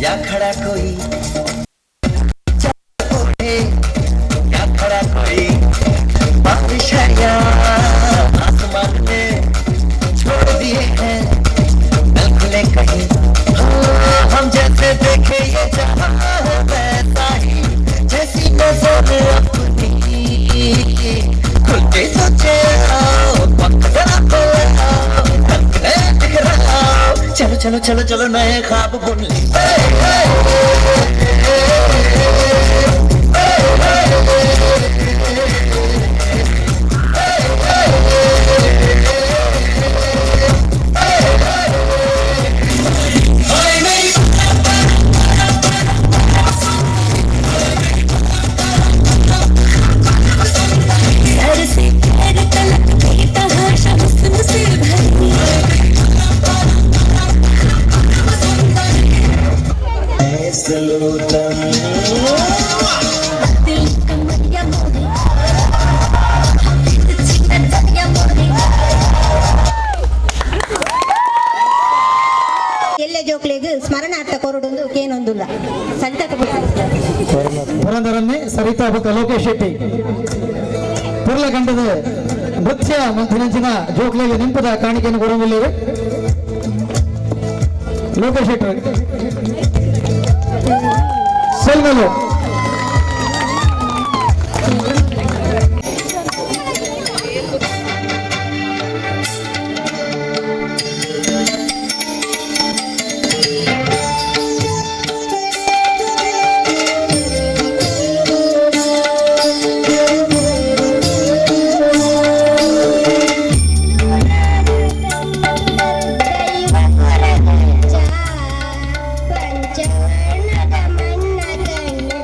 या खड़ा कोई या खड़ा कोई बारिश है या आसमान ने छोड़ दिए हैं नल खुले कहीं हम जैसे देखे ये जहां वैसा ही जैसी नजर अपनी खुल के सोचे आओ पकड़ा दिख रहा चलो चलो चलो चलो नए ख्वाब बुन ले ಎಲ್ಲೆ ಜೋಕ್ಲೆಗ್ ಸ್ಮರಣಾರ್ಥ ಕೊರಡೊಂದು ಕೇನೊಂದುಲ್ಲ ಸರಿತಾ ಪುರಂದರನ್ನೇ ಸರಿತಾ ಬುಕ್ಕ ಲೋಕೇಶ್ ಶೆಟ್ಟಿ ಪುರ್ಲಗಂಡದ ನೃತ್ಯ ಮಂಥನಂಚಿನ ಜೋಕ್ಲೆಗೆ ನಿಂಪದ ಕಾಣಿಕೆಯನ್ನು ಕೊಡುವುದಿಲ್ಲ ಲೋಕೇಶ್ ಶೆಟ್ಟಿ ಸೆಲ್ಮಲು ಪಂಚವರ್ಣದ ಮಣ್ಣ ಕಣ್ಣು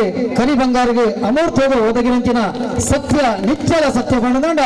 ಬಂಗಾರಿಗೆ ಕರಿ ಬಂಗಾರಿಗೆ ಅಮೂರ್ತೋದು ಒದಗಿನಂಚಿನ ಸತ್ಯ ನಿಚ್ಚಲ ಸತ್ಯ ಬಣ್ಣದಂಡ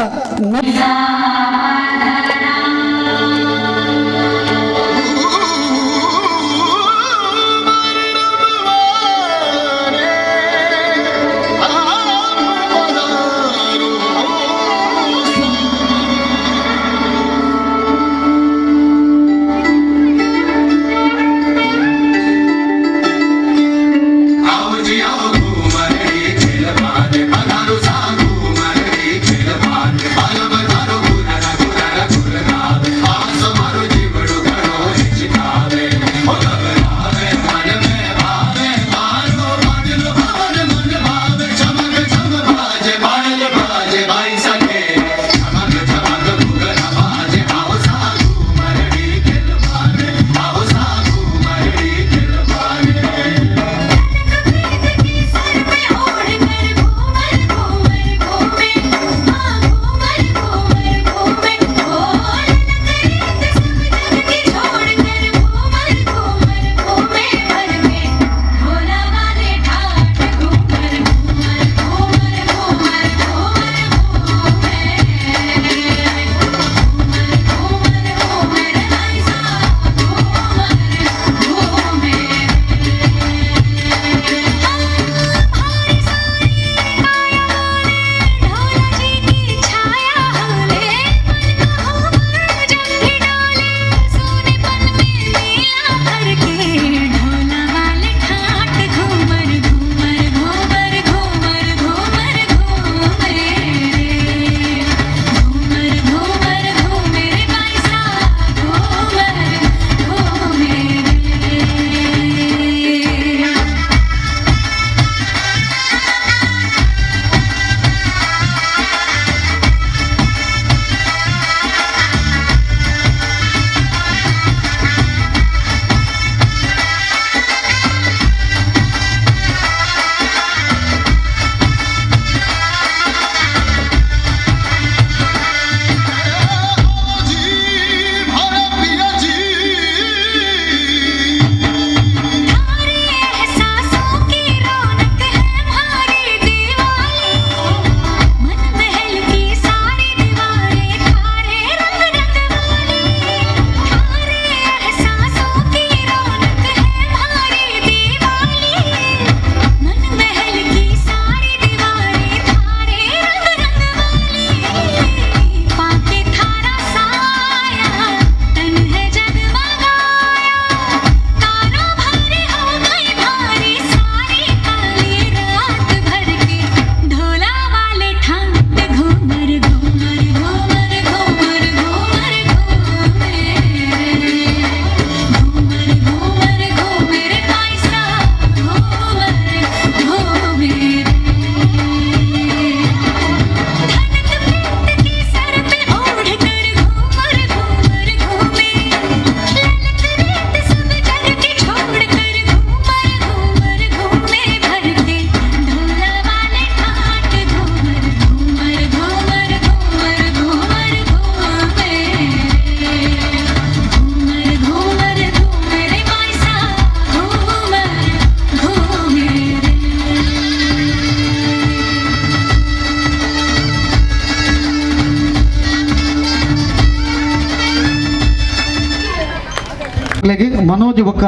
ಮನೋಜ್ ಬೊಕ್ಕ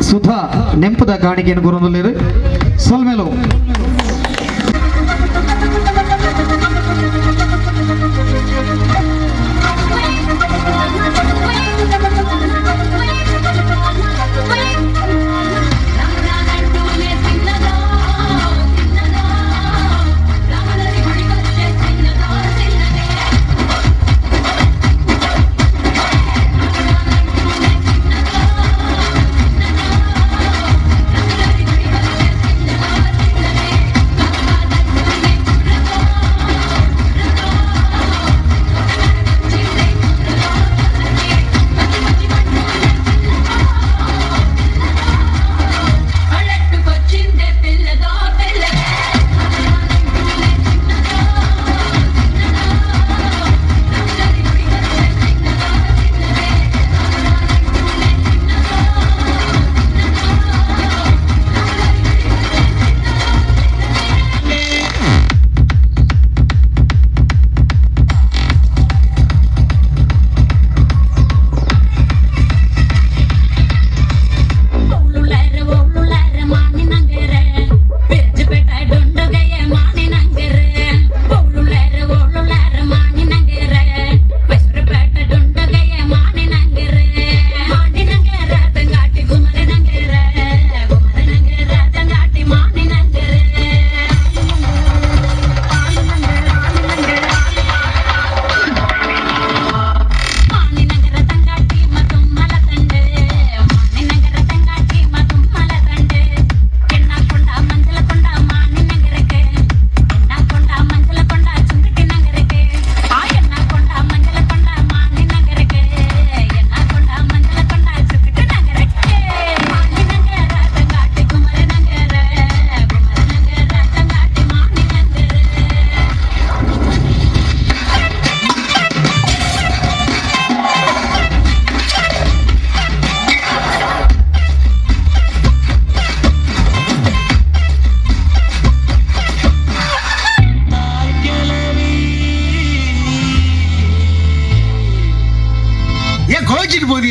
ಸುಧಾ ನೆಂಪದ ಕಾಣಿಕೆಯನ್ನು ಕೊರೊಂದುಲ್ಲೆರ್ ಸೊಲ್ಮೆಲು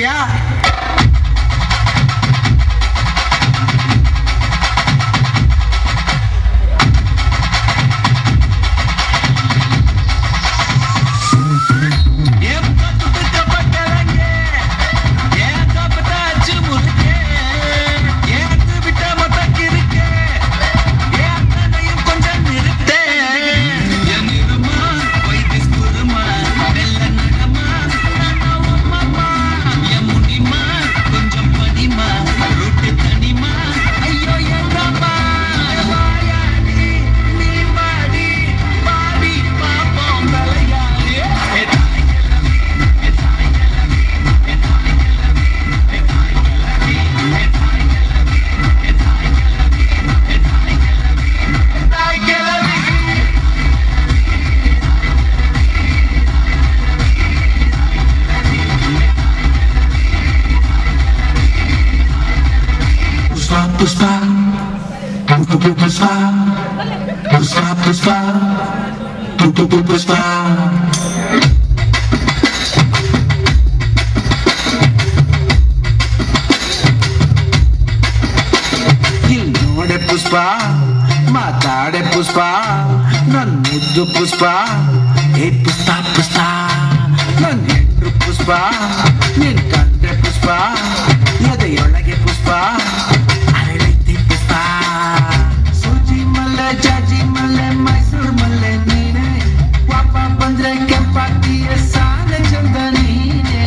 ಬರ್ತೀಯಾ? Puspa, puspa, puspa, puspa, puspa, puspa. ನೋಡೆ ಪುಷ್ಪ ಮಾತಾಡೆ ಪುಷ್ಪ ನನ್ ಮುದ್ದು ಪುಷ್ಪ ಏ ಪುಷ್ಪ ಪುಷ್ಪ ನನ್ ಹೆಂಡ್ರು ಪುಷ್ಪ ನಿನ್ ಕಂಡ್ರೆ ಪುಷ್ಪ ಎದೆಯೊಳಗೆ ಪುಷ್ಪ ಅರಳೈತಿ ಪುಷ್ಪ ಸೂಜಿ ಮಲ್ಲೆ ಜಾಜಿ ಮಲ್ಲೆ ಮೈಸೂರು ಮಲ್ಲೆ ನೀನೆ ಪಾಪ ಬಂದ್ರೆ ಕೆಂಪಾಗ್ತೀಯ ಸಾಲೆ ಚಂದ ನೀನೆ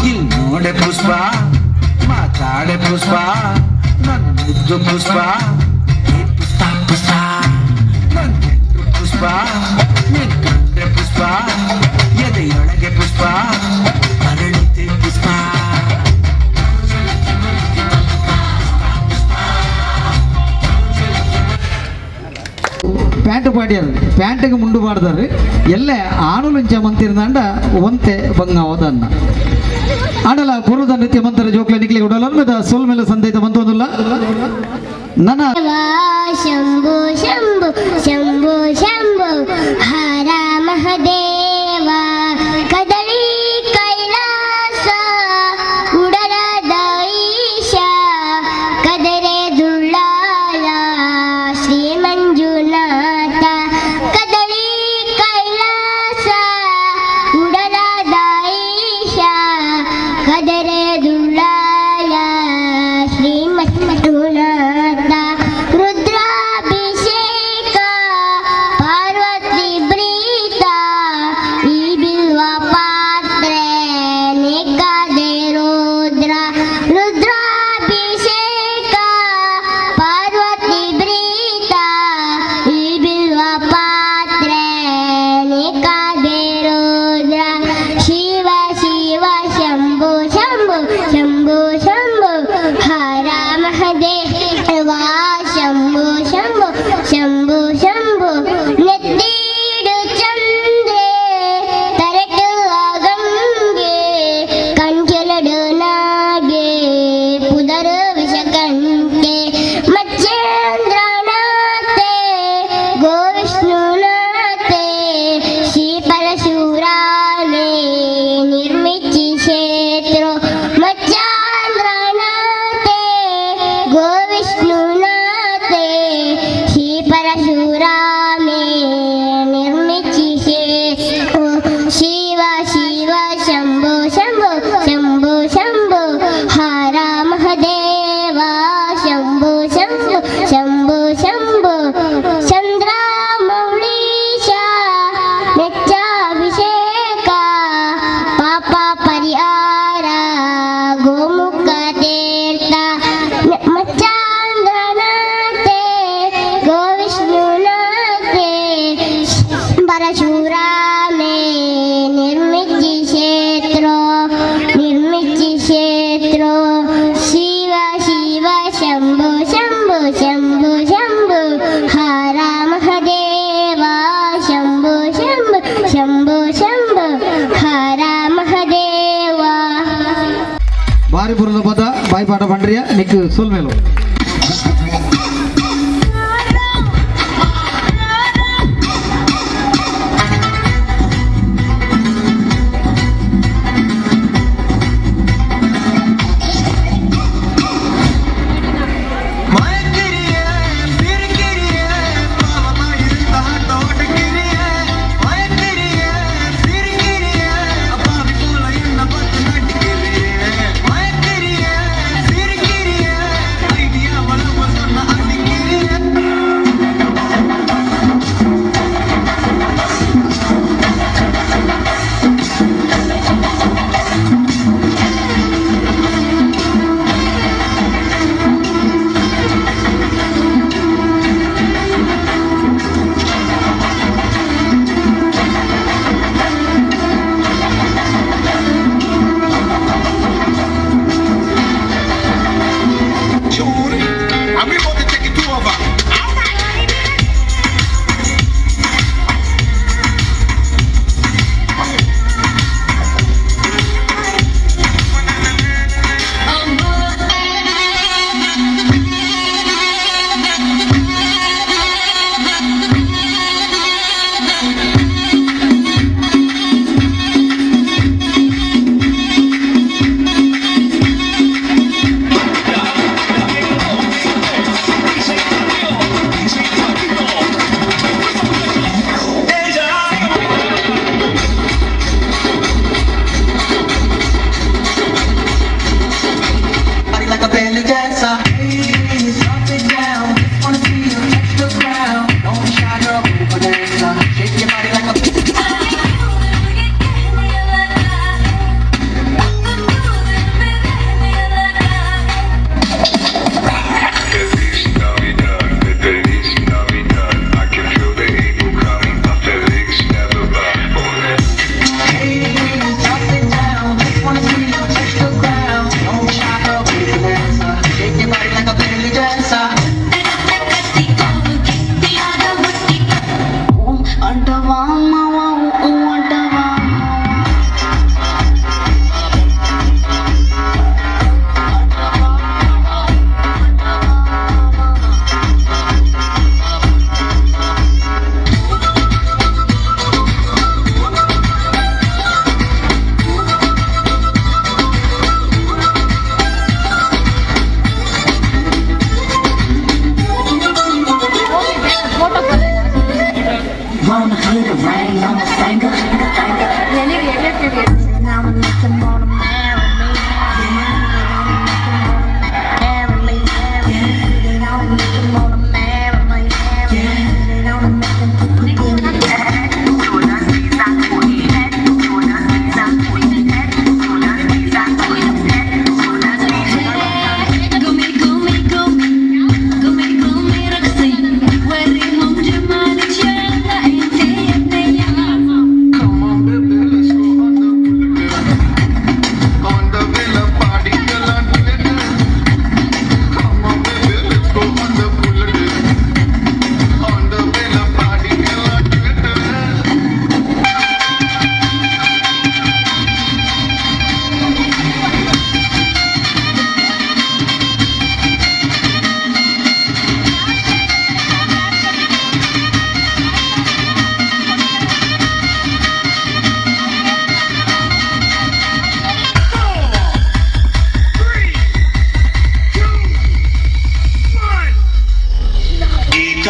ಇಲ್ಲಿ ನೋಡೆ ಪುಷ್ಪ ಮಾತಾಡೆ ಪುಷ್ಪ ನನ್ ಮುದ್ದು ಪುಷ್ಪ ಏ ಪುಷ್ಪ ಪುಷ್ಪ ನನ್ ಹೆಂಡ್ರು ಪುಷ್ಪ ನಿನ್ ಕಂಡ್ರೆ ಪುಷ್ಪ ಎದೆಯೊಳಗೆ ಪುಷ್ಪ ಅರಳಿತೆ ಪುಷ್ಪ ಪ್ಯಾಂಟ್ ಪಾಡ್ಯಾರ ಪ್ಯಾಂಟಿಗೆ ಮುಂಡು ಪಾಡ್ದಾರ್ರಿ ಎಲ್ಲೇ ಆಣುಲುಂಚ ಮಂತಿರ್ದಾಂಡ ಒಂತೆ ಬಂಗಾವದನ್ನ ಆಡಲ ಪುರುದ ನೃತ್ಯ ಮಂತ್ರ ಜೋಕ್ಲೆ ನಿಕ್ಲಿ ಉಡಲನ್ಮದ ಸೋಲ್ ಮೇಲೆ ಸಂದೈತ ಮಂತೋದಿಲ್ಲ ನನ್ನ ಶಂಭು ಶಂಭು ಶಂಭು ಶಂಭು ಹರ ಮಹದೇವ ಕದಳಿ ಕೈಲಾಸ ಉಡಲದ ಈಶ ಕದರೆ ದುಳ್ಳಾಲ ಶ್ರೀ ಮಂಜುನಾಥ ಕದಳಿ ಕೈಲಾಸ ಉಡಲದ ಈಶ ಕದರೆ ದುಳ್ಳಾಲ ಶ್ರೀ ಮಂಜುನಾಥ ರುದ್ರಾಭಿಷೇಕ ಪಾರ್ವತಿ ಪ್ರೀತ ಈ ಬಿಲ್ವ ಪಾತ್ರೆ ನಿಕ್ಕದೆ ರುದ್ರ ರುದ್ರಾಭಿಷೇಕ ಪಾರ್ವತಿ ಪ್ರೀತ ಈ ಬಿಲ್ವ ಪಾತ್ರೆ ನಿಕ್ಕದೆ ರುದ್ರ ಶಿವ ಶಿವ ಶಂಭು ಶಂಭು ಶಂಭು ಶಂಭು ಹರ ಮಹದೇವ ಶಂಭು ಶಂಭು ಶಂಭು ಶಂಭು ನೆತ್ತಿಡು ಚಂದ್ರೆ ತರಟು ಗಂಗೆ ಕಂಚಲಡು ನಾಗೆ ಪುದರು ವಿಷಕಂಠೆ ಮಚ್ಚೇಂದ್ರನಾಥೆ ಗೋವಿಷ್ಣುನಾಥೆ ಶ್ರೀ ಪರಶುರಾಮೆ ನಿರ್ಮಿತಿ ಕ್ಷೇತ್ರ ಮಚ್ಚಾಂದ್ರನಾಥೆ ಗೋವಿಷ್ಣುನಾಥೆ ಶ್ರೀ ಪರಶುರಾಮೆ ನಿರ್ಮಿತಿ ಕ್ಷೇತ್ರ ಶಿವ ಶಿವ ಶಂಭು ಶಂಭು ಶಂಭು ಶಂಭು ಹರ ಮಹದೇವ ಶಂಭು ಶಂಭು ಶಂಭು ಶಂಭು ಚಂದ್ರಮೌಳೀಶ ನೆಚ್ಚಾಭಿಷೇಕ ಪಾಪ ಪರಿಹಾರ ಗೋಮುಖ ತೀರ್ಥ ಮಚ್ಚಾಂದ್ರನಾಥೆ ಗೋವಿಷ್ಣುನಾಥೆ ಪರಶುರಾಮೆ ನಿರ್ಮಿತಿ ಕ್ಷೇತ್ರ ಶಿವ ಶಿವ ಶಂಭು ಶಂಭು ಶಂಭು ಶಂಭು ಹರ ಮಹದೇವ ಶಂಭು ಶಂಭು ಶಂಭು ಶಂಭು ಹರ ಮಹದೇವ ಬಾರಿ ಬುರದ ಪದ ಬಾಯ್ಪಾಠ ಬಂಡ್ರಿಯ ನಿಕ್ ಸೋಲ್ ಮೇಲು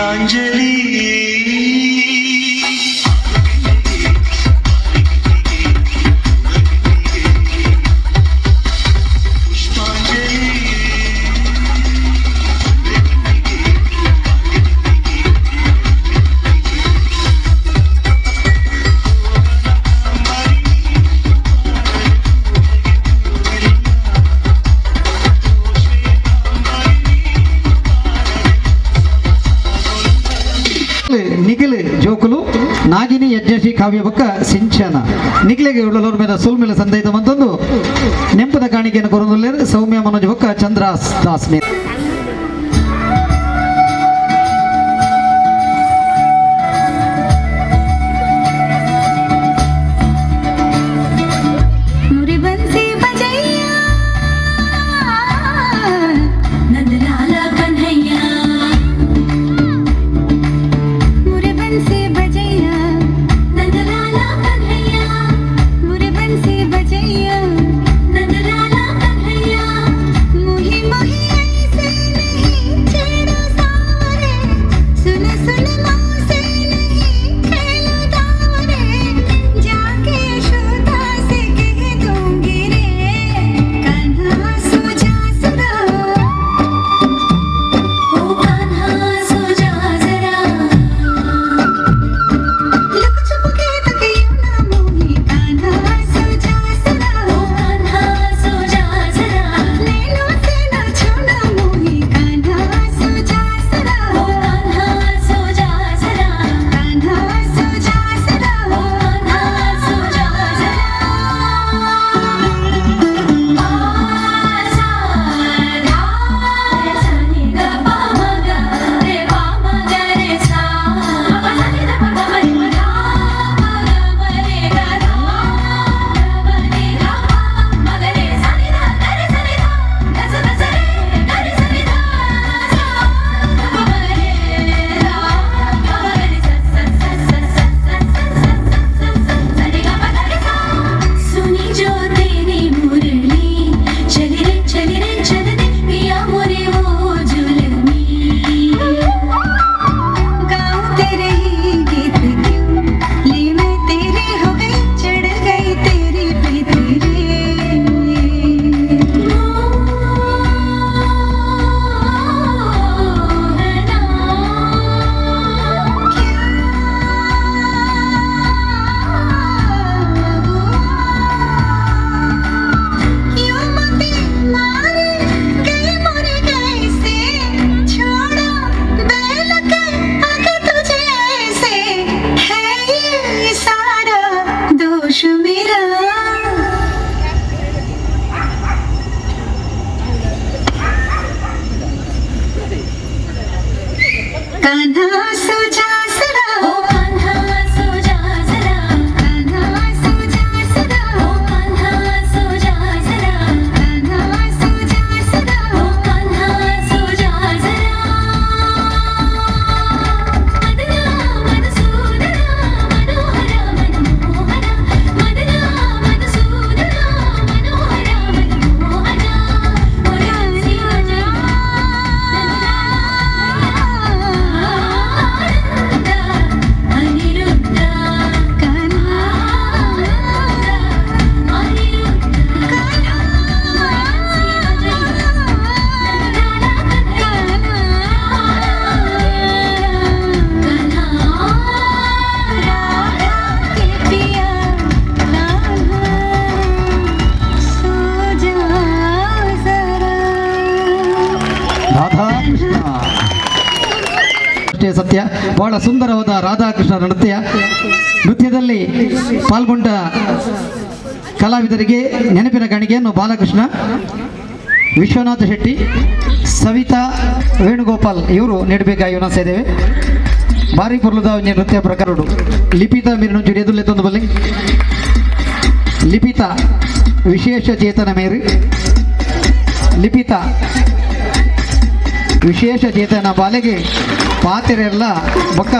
ಗೀತಾಂಜಲಿ ನಿಖಿಲ್ ಜೋಕುಲು ನಾಗಿನಿ ಯಜ್ಞಶ್ರೀ ಕಾವ್ಯ ಬೊಕ್ಕ ಸಿಂಚನ ನಿಖಿಲಿಗೆ ಉಳ್ಳಲೋರ್ ಮೇಲೆ ಸುಲ್ ಮೇಲೆ ಸಂದೈತ ಮಂತೊಂದು ನೆಂಪದ ಕಾಣಿಕೆಯನ್ನು ಕೊರೊಂದುಲ್ಲೇರು ಸೌಮ್ಯ ಮನೋಜ್ ಬೊಕ್ಕ ಚಂದ್ರ ದಾಸ್ ಮೇಲೆ ಸತ್ಯ ಬಹಳ ಸುಂದರವಾದ ರಾಧಾಕೃಷ್ಣ ನೃತ್ಯದಲ್ಲಿ ಪಾಲ್ಗೊಂಡ ಕಲಾವಿದರಿಗೆ ನೆನಪಿನ ಕಾಣಿಕೆಯನ್ನು ಬಾಲಕೃಷ್ಣ, ವಿಶ್ವನಾಥ ಶೆಟ್ಟಿ, ಸವಿತಾ ವೇಣುಗೋಪಾಲ್ ಇವರು ನೀಡಬೇಕಾಗಿ ವಿನಂತಿಸ್ತಾ ಇದ್ದೇವೆ. ಭಾರಿ ಪುರ್ಲದ ನೃತ್ಯ ಪ್ರಕಾರಗಳು ಲಿಪಿತಾ ಮೀರಿನ ಜುಡಿಯದುಲ್ಲೆ ತಂದು ಬಲ್ಲಿ ಲಿಪಿತಾ ವಿಶೇಷ ಚೇತನ ಮೇರಿ ಲಿಪಿತಾ ವಿಶೇಷ ಚೇತನ ಬಾಲೆಗೆ ಪಾತ್ರೆಲ್ಲ ಬೊಕ್ಕ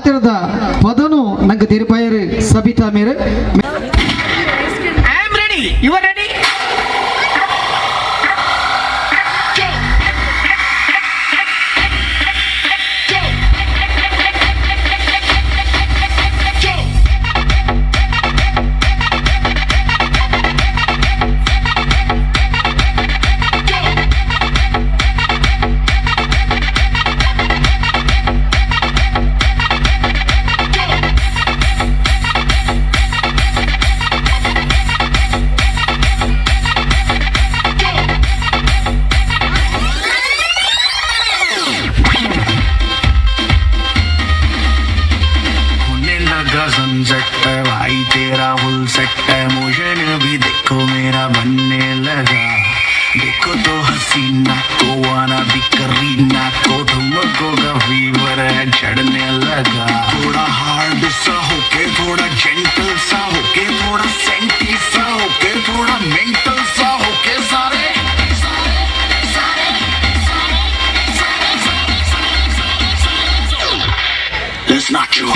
ಪಾತ್ರದ ಪದನು ನಂಗೆ ತಿರುಪಾಯರು ಸಬಿತಾ ಮೇರೆ I am ready. You are ready? Sunset भाई तेरा फुल सेट है मोशन भी देखो मेरा बनने लगा देखो तो हसीना को आना भी करीना को तुमको का फीवर है चढ़ने लगा थोड़ा हार्ड सा होके थोड़ा जेंटल सा होके थोड़ा सेंटी सा होके थोड़ा मेंटल सा होके सारे It's not true.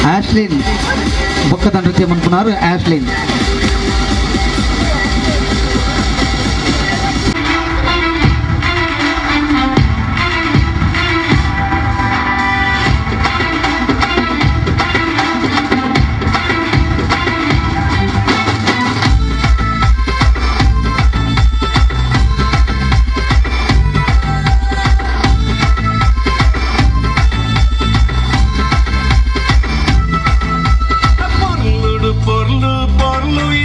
యాష్లిన్ బొక్కత నృత్యం అనుకున్నారు. యాష్లిన్ Porlu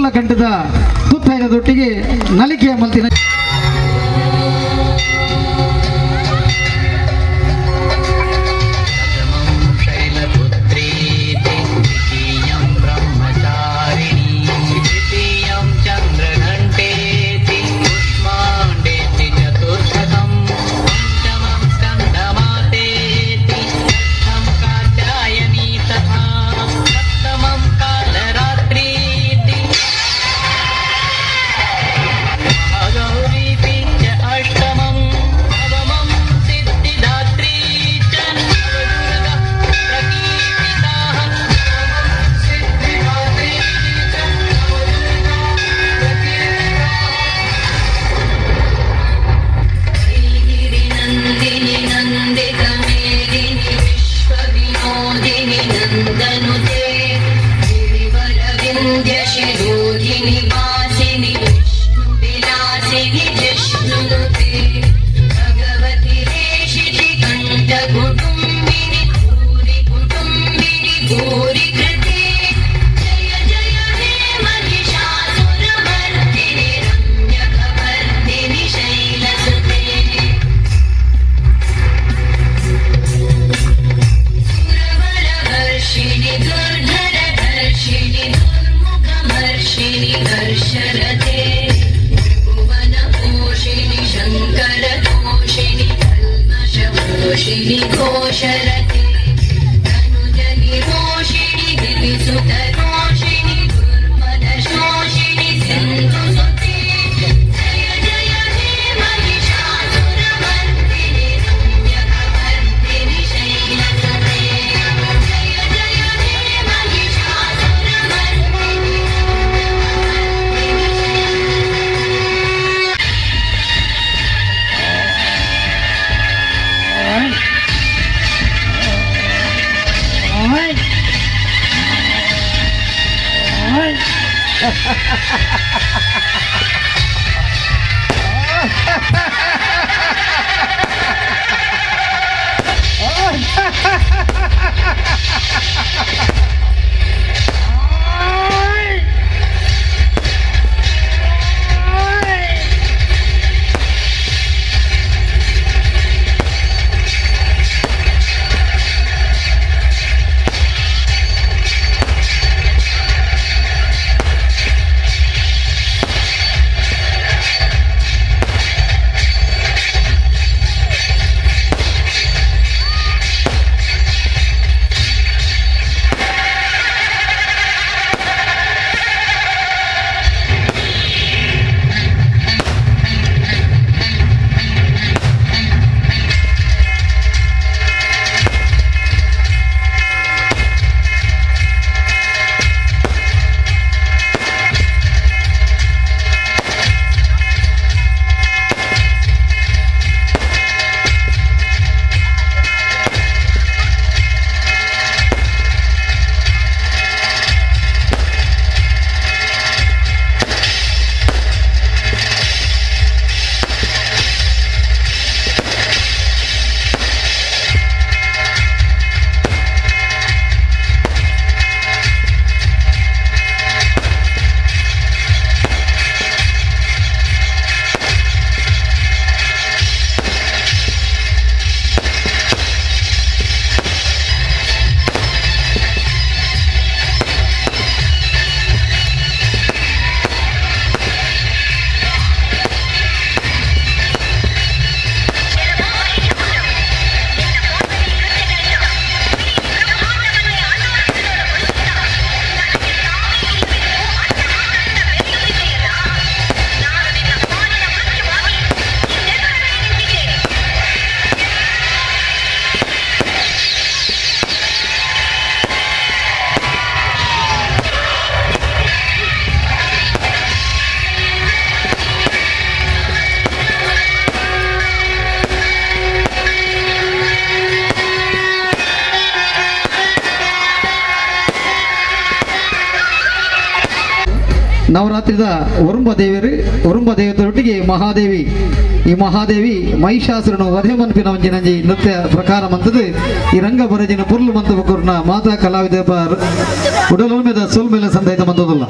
ಸೊಲ್ಲ ಕಂಠದ ತುತ್ತೈದದೊಟ್ಟಿಗೆ ನಲಿಕೆಯ ಮಲ್ತಿನ ನವರಾತ್ರಿದ ಒರುಂಬ ದೇವತೆಯೊಟ್ಟಿಗೆ ಮಹಾದೇವಿ ಈ ಮಹಾದೇವಿ ಮಹಿಷಾಸುರನು ವಧೆ ಮನ್ಪಿನ ಒಂಜಿನಂಜಿ ನೃತ್ಯ ಪ್ರಕಾರ ಮಂತದು ಈ ರಂಗ ಬರಜಿನ ಪುರ್ಲು ಮಂತ ಬಕೂರ್ನ ಮಾತಾ ಕಲಾವಿದ ಉಡಲೋಲ್ ಮೇದ ಸೋಲ್ ಮೇಲೆ ಸಂದೈತ ಮಂತದಲ್ಲ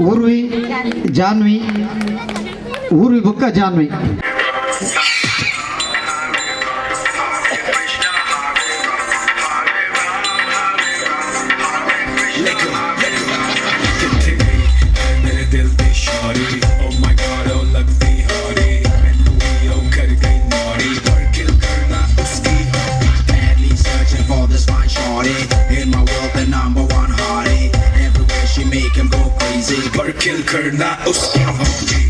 ಊರ್ವಿ ಜಾನ್ವಿ ಊರ್ವಿ ಬುಕ್ಕ ಜಾನ್ವಿ किल करना उसकी होगी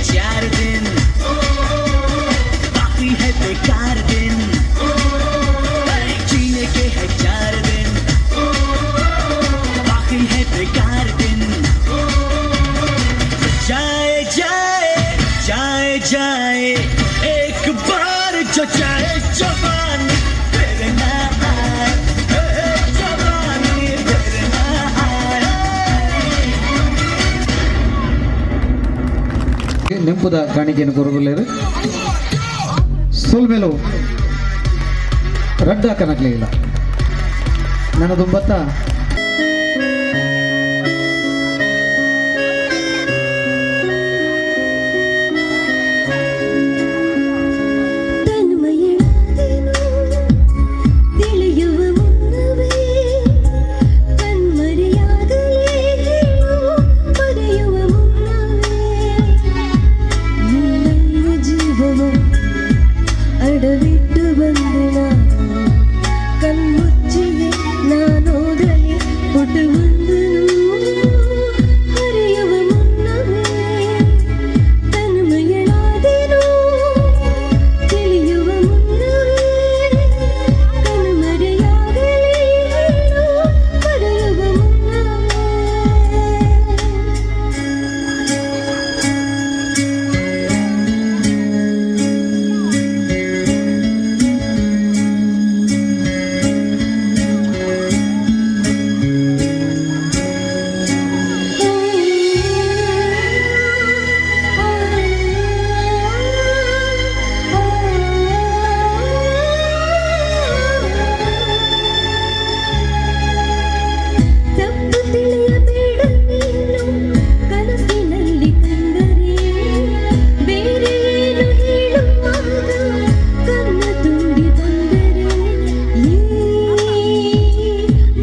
4 दिन, बाकी है बेकार दिन, जीने के है 4 दिन, बाकी है बेकार दिन। जाए जाए जाए जाए एक बार जो जाए जवानी फिर ना आए, जवानी फिर ना आए। ನೆಂಪುದ ಕಾಣಿಕೆಯನ್ನು ಕೊರಗಲೇರು ಸೋಲ್ಮೇಲು ರಡ್ಡ ಕನಕ್ಲೇ ಇಲ್ಲ ನನ್ನ ದುಂಬತ್ತ ಅಡವಿಟ್ಟು ಬಂದೆ ನಾನು ಕಣ್ಮುಚ್ಚಿಯೇ ನಾನೋದಲಿ ಪುಟು ಬಂದನು ಹರಿಯುವ ಮುನ್ನವೇ ತನ್ಮಯಳಾದೆನು ತಿಳಿಯುವ ಮುನ್ನವೇ ಕಣ್ಮರೆಯಾಗಲಿ ಹೇಳು ಬರೆಯುವ ಮುನ್ನವೇ. ತಪ್ಪು ತಿಳಿಯಬೇಡ ನೀನು ಕನಸಿನಲ್ಲಿ ಕಂಡರೆ ಬೇರೆ ಏನು ಹೇಳುವಾಗ ಕನ್ನ ತುಂಬಿ ಬಂದರೆ ಈ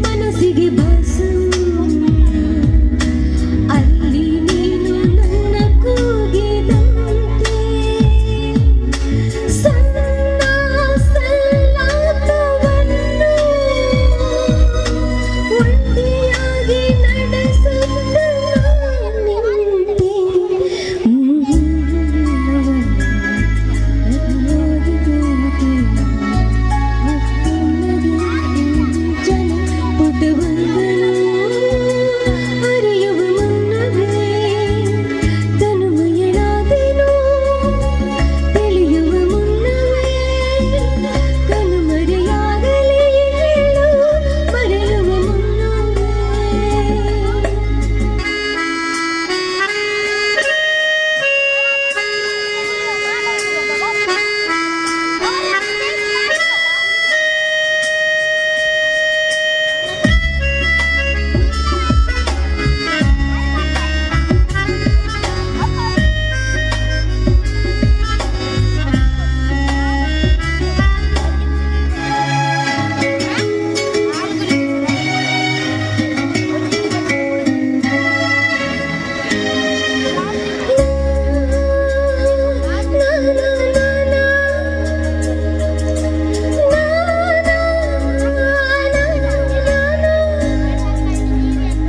ಮನಸ್ಸಿಗೆ ಭಾಸು ಅಲ್ಲಿ ನೀನು ನನ್ನ ಕೂಗಿದಂತೆ ಸಣ್ಣ ಸಲ್ಲಾಪವನ್ನು ಒಂಟಿಯಾಗಿ ನಡೆಸುತ್ತ ನಿಂತೆ ಜನ ಪುಟು ಬಂದನು ಅರಿಯುವ ಮುನ್ನವೇ ತನುಮಯಳಾದೆನು ತಿಳಿಯುವ ಮುನ್ನವೇ ಕಣ್ಮರೆಯಾಗಲಿ ಹೇಳು ಬರೆಯುವ ಮುನ್ನವೇ.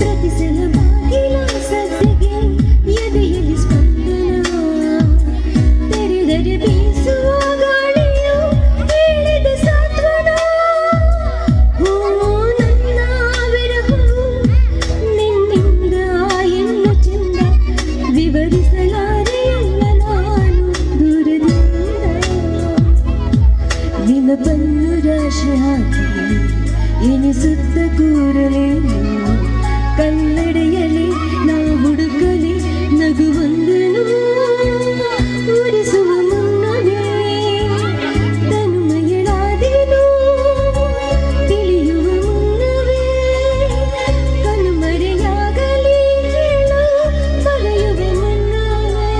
ಪ್ರತಿ ಸಲ ಬಾಗಿಲ ಸದ್ದಿಗೆ ಎದೆಯಲ್ಲಿ ಸ್ಪಂದನ ತೆರೆದರೆ ಬೀಸುವ ಗಾಳಿಯು ಹೇಳಿದ ಸಾಂತ್ವನ ಹೋ ನನ್ನ ವಿರಹವು ನಿನ್ನಿಂದ ಇನ್ನು ಚೆಂದ ವಿವರಿಸಲಾರೆಯಲ್ಲ ನಾನು ದೂರದಿಂದ ನೆನಪನ್ನು ರಾಶಿ ಹಾಕಿ ಎನಿಸುತ್ತ ಕೂರಲೇನು ಕನ್ನಡಿಯಲಿ ನಾ ಹುಡುಕಲಿ ನಗುವೊಂದನು ಉರಿಸುವ ಮುನ್ನವೇ ತನುಮಯಳಾದೆನು ತಿಳಿಯುವ ಮುನ್ನವೇ ಕಣ್ಮರೆಯಾಗಲಿ ಹೇಳು ಬರೆಯುವ ಮುನ್ನವೇ.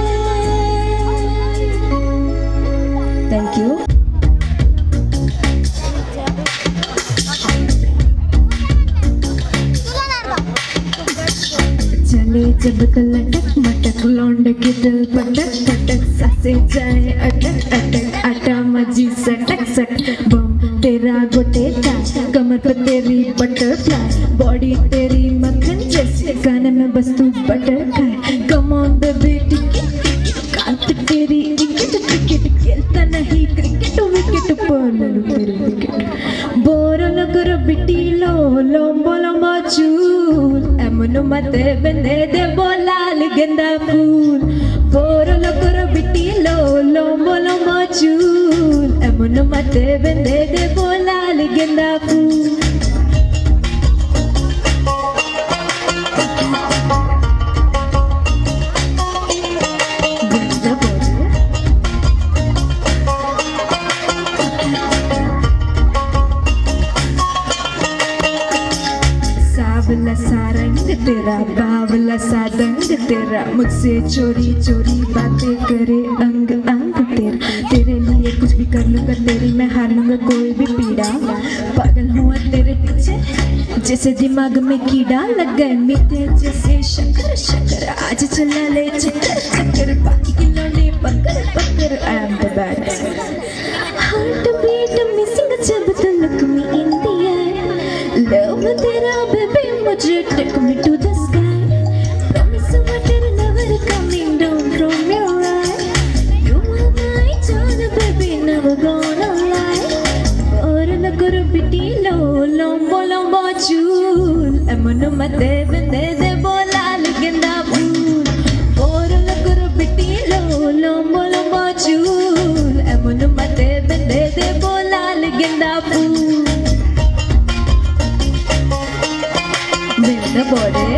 Thank you. चले जब लटक मटक लौंड के दिल पटक पटक सासे जाए अटक अटक आटा मजी सटक सट बम तेरा गोटे का कमर पे तेरी बटरफ्लाई बॉडी तेरी मक्खन जैसे गाने में बस तू बटर खाए कम ऑन बेबी टिकी मेरी विकेट क्रिकेट खेलता नहीं क्रिकेट विकेट बोलनु तेरी विकेट बोरल कर बिटिलो लंबो लंबो चूल एमनु मते बंदे दे बोलाल गेंदा फूल बोरल कर बिटिलो लंबो लंबो चूल एमनु मते बंदे दे बोलाल गेंदा फूल बावला सा रंग तेरा बावला सा दंग तेरा मुझसे चोरी चोरी बातें करे अंग अंग तेरे लिए कुछ भी कर लूंगा तेरी मैं हार लूंगा कोई भी पीड़ा पागल हुआ तेरे पीछे जैसे दिमाग में कीड़ा लग गए मीठे जैसे शक्कर शक्कर आज चला ले चक्कर चक्कर बाकी की लौंडे पकड़ पकड़ I am the best heart beat missing जब तो look me in the eye love तेरा baby मुझे take me to the sky promise water never coming down from your eye you are my child baby never gonna lie और न करो बिटी लो लंबो लंबो चूल एमनु मते बंदे दे बोला गेंदा फूल और न करो बिटी लो लंबो लंबो चूल एमनु मते बंदे दे बोला गेंदा फूल the body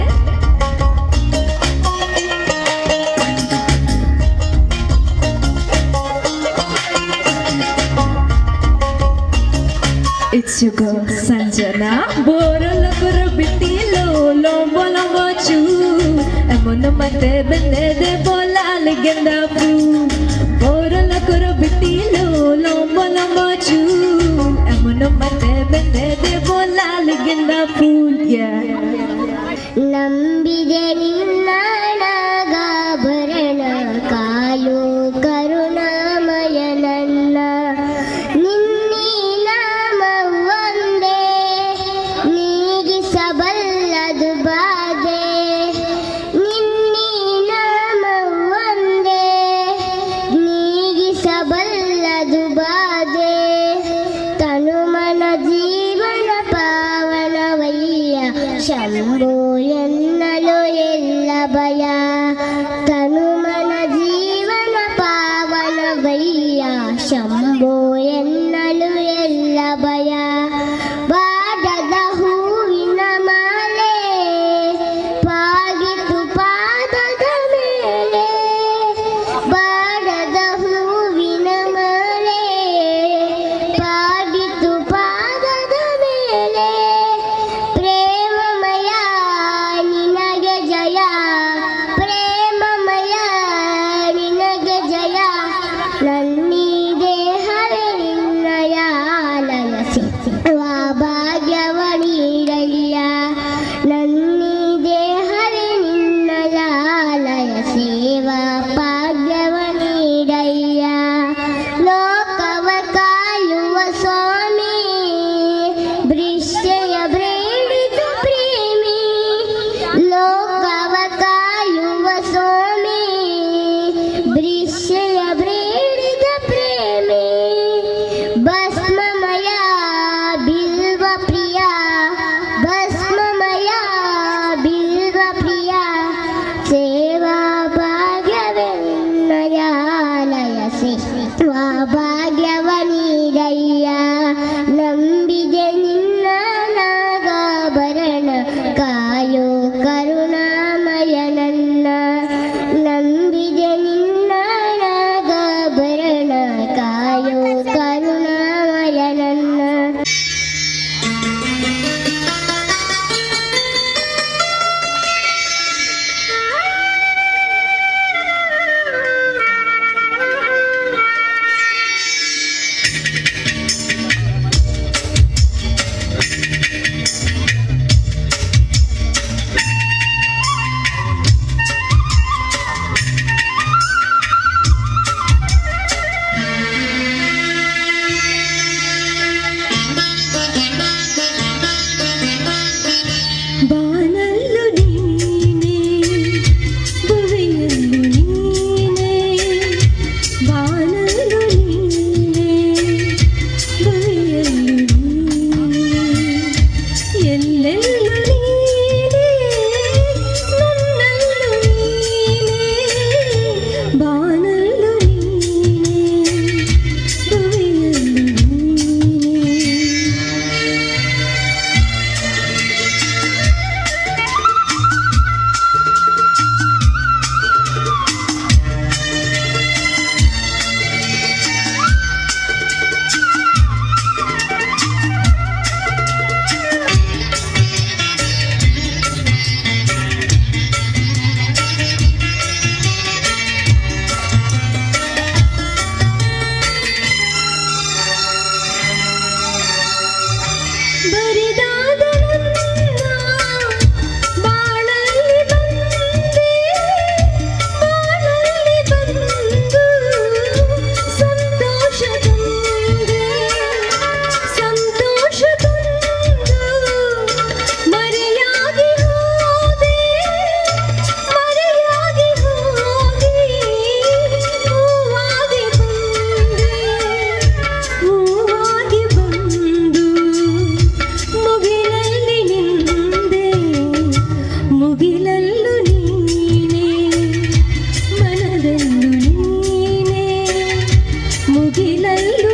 it's your girl Sanjana borala karo bitilo lombo lombo chu emonu mate bende de bola legenda fool borala karo bitilo lombo lombo chu emonu mate bende de bola legenda fool yeah ನಂಬಿದೆ ನಿನ್ನಾಣಗಾಭರಣ ಕಾಯೋ ಕರುಣಾಮಯ ನನ್ನ ನಿನ್ನೀ ನಾಮ ಒಂದೇ ನೀಗಿಸಬಲ್ಲದು ಬಾಧೆ ನಿನ್ನೀ ನಾಮ ಒಂದೇ ನೀಗಿಸಬಲ್ಲದು ಬಾಧೆ ತನುಮನ ಜೀವನ ಪಾವನವಯ್ಯ ಶಂಭೋ ಎನ್ನಲು ಎಲ್ಲ ಭಯ ತನುಮನ ಜೀವನ ಪಾವನವಯ್ಯ ಶಂಭೋ ಎನ್ನಲು ಎಲ್ಲ ಭಯ ಬಾಡದ ಹೂವಿನ ಮಾಲೆ ಪಾಗಿತು ಪಾದದ ಮೇಲೆ ಬಾಡದ ಹೂವಿನ ಮಾಲೆ ಪಾಗಿತು ಪಾದದ ಮೇಲೆ ಪ್ರೇಮಮಯ ನಿನಗೆ ಜಯ ಪ್ರೇಮಮಯ ನಿನಗೆ ಜಯ ನನ್ನೀ ದೇಹವೇ ನಿನ್ನಯ ಲಯಸಿ ವಾ ಭಾಗ್ಯವ ನೀಡಯ್ಯ ನನ್ನೀ ದೇಹವೇ ನಿನ್ನಯ ಲಯ ಸೇವಾ ಭಾಗ್ಯವ ನೀಡಯ್ಯ ಲೋಕವ ಕಾಯುವ ಸ್ವಾಮಿ ದೃಶ್ಯಯ ಬೇಡಿದ ಪ್ರೇಮಿ ಲೋಕವ ಕಾಯುವ ಸ್ವಾಮಿ ದೃಶ್ಯಯ ಬೇಡಿದ ಪ್ರೇಮಿ ಭಸ್ಮಮಯ ಬಿಲ್ವ ಪ್ರಿಯ ಭಸ್ಮಮಯ ಬಿಲ್ವ ಪ್ರಿಯ ಸೇವಾ ಭಾಗ್ಯವೆನ್ನಯ ಲಯಸಿ ವಾ ಭಾಗ್ಯವ ನೀಡಯ್ಯ ನಂಬಿದೆ ನಿನ್ನ ನಾಗಾಭರಣ ಕಾಯೋ ಕರುಣಾಮಯ ನನ್ನ ನಂಬಿದೆ ನಿನ್ನ ನಾಗಾಭರಣ ಕಾಯೋ ಕರುಣಾಮಯ ನನ್ನ ಬಾನಲ್ಲು ನೀನೇ ಭುವಿಯಲ್ಲು ನೀನೇ. ಬರಿದಾದ ನನ್ನ ಬಾಳಲ್ಲಿ ಬಂದೆ, ಬಾಳಲ್ಲಿ ಬಂದು ಸಂತೋಷ ತಂದೆ, ಸಂತೋಷ ತಂದು ಮರೆಯಾಗಿ ಹೋದೆ, ಮರೆಯಾಗಿ ಹೋದೆ, ಹೂವಾಗಿ ಬಂದೆ, ಹೂವಾಗಿ ಬಂದು ಮುಗಿಲಲ್ಲಿ ನಿಂದೆ, ಮುಗಿಲಲ್ಲೂ ನೀನೇ ಮನದಲ್ಲೂ ನೀನೇ, ಮುಗಿಲಲ್ಲೂ